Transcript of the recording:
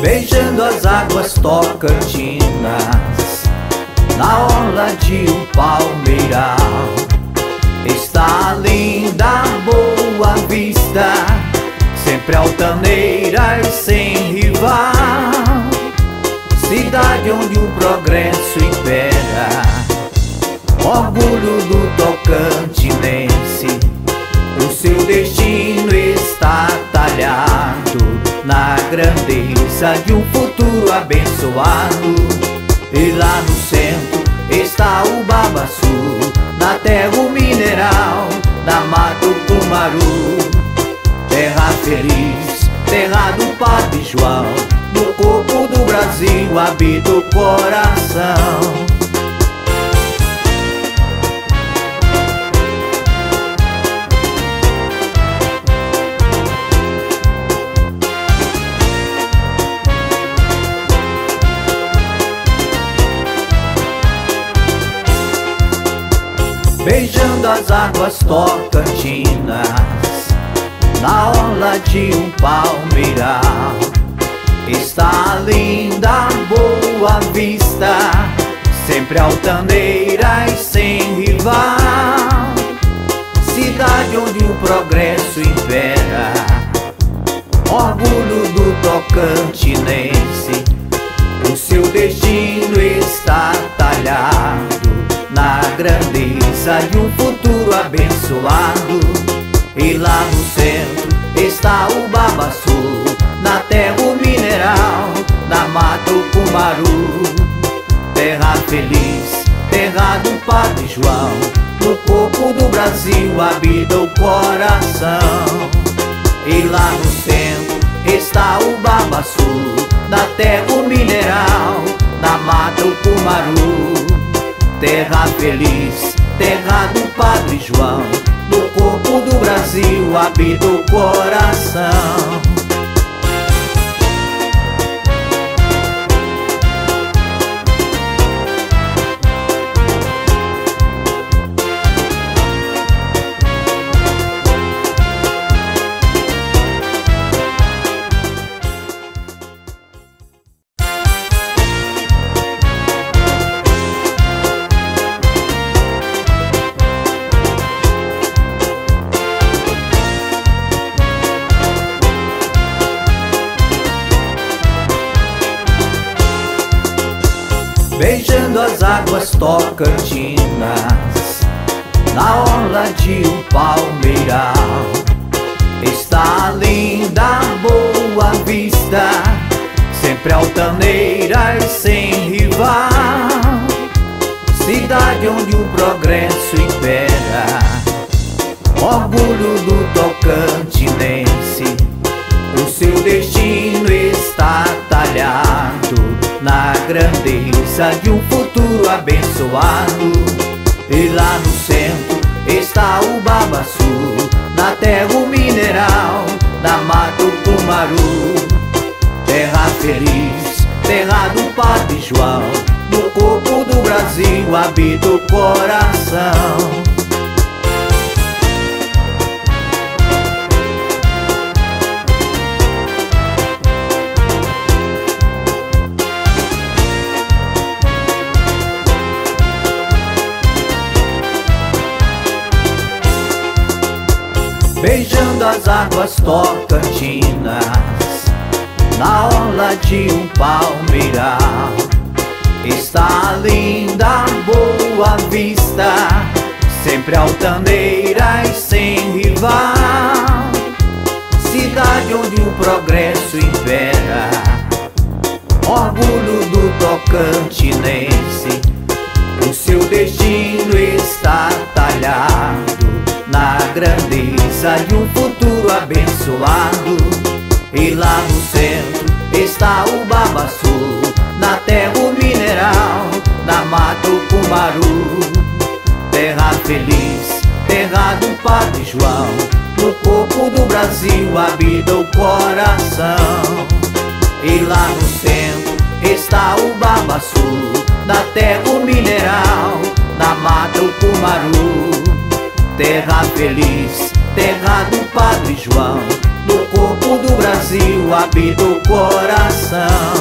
beijando as águas Tocantinas, na orla de um palmeiral. Está linda Boa Vista, sempre altaneira e sem rival, cidade onde o progresso impera, orgulho do tocantinense. O seu destino está talhado na grandeza de um futuro abençoado. E lá no centro está o Babaçu, na terra o mineral da Mata Cumaru. Terra feliz, terra do Padre João, no corpo do Brasil habita o coração. Beijando as águas Tocantinas, na orla de um palmeiral. Está linda Boa Vista, sempre altaneira e sem rival, cidade onde o progresso impera, orgulho do tocantinense. O seu destino está talhado na grandeza de um futuro abençoado. E lá no centro está o Babaçu, na terra o mineral da Mata Cumaru. Terra feliz, terra do Padre João, no corpo do Brasil habita o coração. E lá no centro está o Babaçu, na terra o mineral da Mata Cumaru. Terra feliz, terra do Padre João, no corpo do Brasil habita o coração. Beijando as águas Tocantinas, na orla de um palmeiral. Está linda Boa Vista, sempre altaneira e sem rival, cidade onde o progresso impera, orgulho do tocantinense. O seu destino está talhado na grandeza de um futuro abençoado. E lá no centro está o Babaçu, na terra o mineral da Mata Cumaru. Terra feliz, terra do Padre João, no corpo do Brasil habita o coração. Beijando as águas Tocantinas, na orla de um palmeiral. Está linda Boa Vista, sempre altaneira e sem rival, cidade onde o progresso impera, orgulho do tocantinense. O seu destino está talhado na grandeza de um futuro abençoado. E lá no centro está o Babaçu, na terra o mineral da Mata Cumaru. Terra feliz, terra do Padre João, no corpo do Brasil habita o coração. E lá no centro está o Babaçu, na terra o mineral da Mata Cumaru. Terra feliz, terra do Padre João, no corpo povo do Brasil habita o coração.